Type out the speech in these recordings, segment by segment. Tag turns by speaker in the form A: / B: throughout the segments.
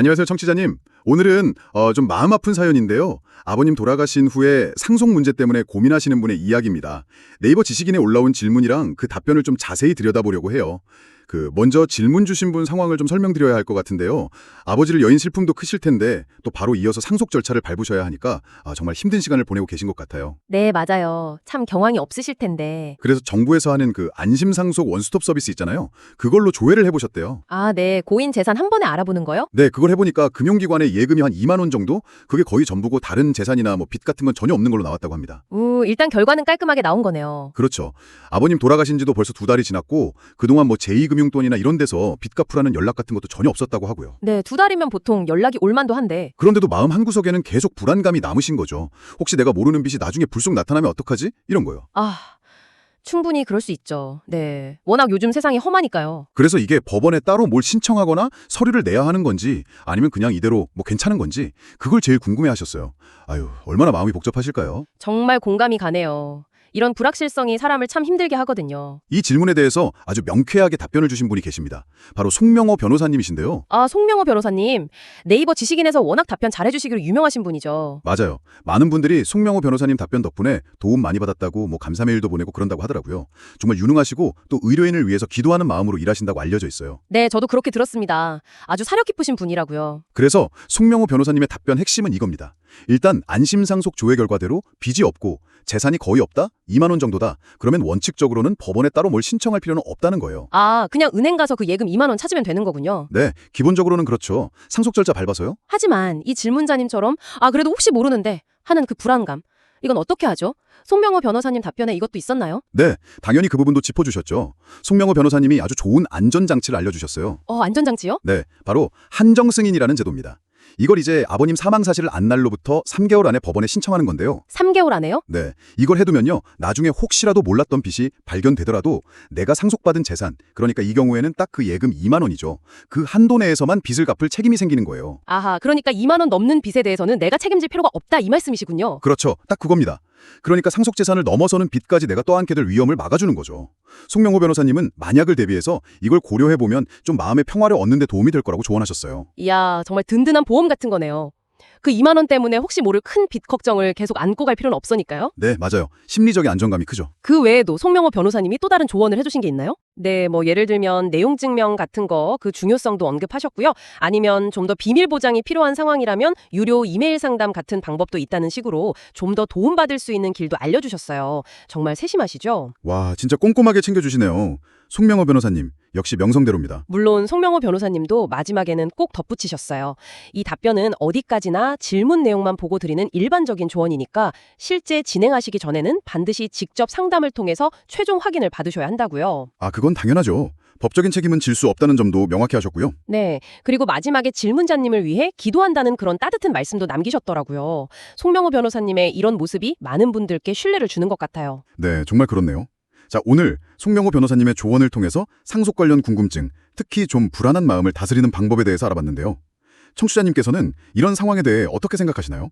A: 안녕하세요, 청취자님. 오늘은 좀 마음 아픈 사연인데요. 아버님 돌아가신 후에 상속 문제 때문에 고민하시는 분의 이야기입니다. 네이버 지식인에 올라온 질문이랑 그 답변을 좀 자세히 들여다보려고 해요. 먼저 질문 주신 분 상황을 좀 설명드려야 할 것 같은데요. 아버지를 여인 슬픔도 크실 텐데 또 바로 이어서 상속 절차를 밟으셔야 하니까 정말 힘든 시간을 보내고 계신 것 같아요.
B: 네, 맞아요. 참 경황이 없으실 텐데.
A: 그래서 정부에서 하는 안심상속 원스톱 서비스 있잖아요. 그걸로 조회를 해보셨대요.
B: 아, 네. 고인 재산 한 번에 알아보는 거요?
A: 네, 그걸 해보니까 금융기관에 예금이 한 2만 원 정도? 그게 거의 전부고 다른 재산이나 빚 같은 건 전혀 없는 걸로 나왔다고 합니다.
B: 일단 결과는 깔끔하게 나온 거네요.
A: 그렇죠. 아버님 돌아가신 지도 벌써 2달이 지났고 그동안 제2금융돈이나 이런 데서 빚 갚으라는 연락 같은 것도 전혀 없었다고 하고요.
B: 네, 2달이면 보통 연락이 올만도 한데.
A: 그런데도 마음 한구석에는 계속 불안감이 남으신 거죠. 혹시 내가 모르는 빚이 나중에 불쑥 나타나면 어떡하지? 이런 거요.
B: 충분히 그럴 수 있죠. 네. 워낙 요즘 세상이 험하니까요.
A: 그래서 이게 법원에 따로 뭘 신청하거나 서류를 내야 하는 건지 아니면 그냥 이대로 괜찮은 건지 그걸 제일 궁금해하셨어요. 아유, 얼마나 마음이 복잡하실까요?
B: 정말 공감이 가네요. 이런 불확실성이 사람을 참 힘들게 하거든요.
A: 이 질문에 대해서 아주 명쾌하게 답변을 주신 분이 계십니다. 바로 송명호 변호사님이신데요.
B: 송명호 변호사님. 네이버 지식인에서 워낙 답변 잘해주시기로 유명하신 분이죠.
A: 맞아요. 많은 분들이 송명호 변호사님 답변 덕분에 도움 많이 받았다고 감사 메일도 보내고 그런다고 하더라고요. 정말 유능하시고 또 의료인을 위해서 기도하는 마음으로 일하신다고 알려져 있어요.
B: 네, 저도 그렇게 들었습니다. 아주 사력 깊으신 분이라고요.
A: 그래서 송명호 변호사님의 답변 핵심은 이겁니다. 일단 안심상속 조회 결과대로 빚이 없고 재산이 거의 없다? 2만 원 정도다. 그러면 원칙적으로는 법원에 따로 뭘 신청할 필요는 없다는 거예요.
B: 그냥 은행 가서 그 예금 2만 원 찾으면 되는 거군요.
A: 네, 기본적으로는 그렇죠. 상속 절차 밟아서요.
B: 하지만 이 질문자님처럼 그래도 혹시 모르는데 하는 그 불안감. 이건 어떻게 하죠? 송명호 변호사님 답변에 이것도 있었나요?
A: 네, 당연히 그 부분도 짚어주셨죠. 송명호 변호사님이 아주 좋은 안전장치를 알려주셨어요.
B: 안전장치요?
A: 네, 바로 한정승인이라는 제도입니다. 이걸 이제 아버님 사망 사실을 안 날로부터 3개월 안에 법원에 신청하는 건데요.
B: 3개월 안에요?
A: 네, 이걸 해두면요. 나중에 혹시라도 몰랐던 빚이 발견되더라도 내가 상속받은 재산, 그러니까 이 경우에는 딱 그 예금 2만 원이죠. 그 한도 내에서만 빚을 갚을 책임이 생기는 거예요.
B: 그러니까 2만 원 넘는 빚에 대해서는 내가 책임질 필요가 없다 이 말씀이시군요.
A: 그렇죠. 딱 그겁니다. 그러니까 상속 재산을 넘어서는 빚까지 내가 떠안게 될 위험을 막아주는 거죠. 송명호 변호사님은 만약을 대비해서 이걸 고려해보면 좀 마음의 평화를 얻는 데 도움이 될 거라고 조언하셨어요.
B: 이야, 정말 든든한 보험 같은 거네요. 그 2만 원 때문에 혹시 모를 큰 빚 걱정을 계속 안고 갈 필요는 없으니까요.
A: 네, 맞아요. 심리적인 안정감이 크죠.
B: 그 외에도 송명호 변호사님이 또 다른 조언을 해주신 게 있나요? 네, 예를 들면 내용 증명 같은 거 그 중요성도 언급하셨고요. 아니면 좀 더 비밀 보장이 필요한 상황이라면 유료 이메일 상담 같은 방법도 있다는 식으로 좀 더 도움받을 수 있는 길도 알려주셨어요. 정말 세심하시죠?
A: 와, 진짜 꼼꼼하게 챙겨주시네요. 송명호 변호사님, 역시 명성대로입니다.
B: 물론 송명호 변호사님도 마지막에는 꼭 덧붙이셨어요. 이 답변은 어디까지나 질문 내용만 보고 드리는 일반적인 조언이니까 실제 진행하시기 전에는 반드시 직접 상담을 통해서 최종 확인을 받으셔야 한다고요.
A: 그건 당연하죠. 법적인 책임은 질 수 없다는 점도 명확히 하셨고요.
B: 네, 그리고 마지막에 질문자님을 위해 기도한다는 그런 따뜻한 말씀도 남기셨더라고요. 송명호 변호사님의 이런 모습이 많은 분들께 신뢰를 주는 것 같아요.
A: 네, 정말 그렇네요. 자, 오늘 송명호 변호사님의 조언을 통해서 상속 관련 궁금증, 특히 좀 불안한 마음을 다스리는 방법에 대해서 알아봤는데요. 청취자님께서는 이런 상황에 대해 어떻게 생각하시나요?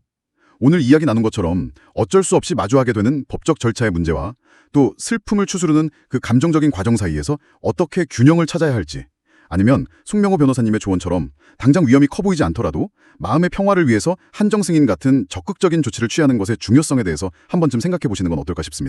A: 오늘 이야기 나눈 것처럼 어쩔 수 없이 마주하게 되는 법적 절차의 문제와 또 슬픔을 추스르는 그 감정적인 과정 사이에서 어떻게 균형을 찾아야 할지, 아니면 송명호 변호사님의 조언처럼 당장 위험이 커 보이지 않더라도 마음의 평화를 위해서 한정승인 같은 적극적인 조치를 취하는 것의 중요성에 대해서 한 번쯤 생각해 보시는 건 어떨까 싶습니다.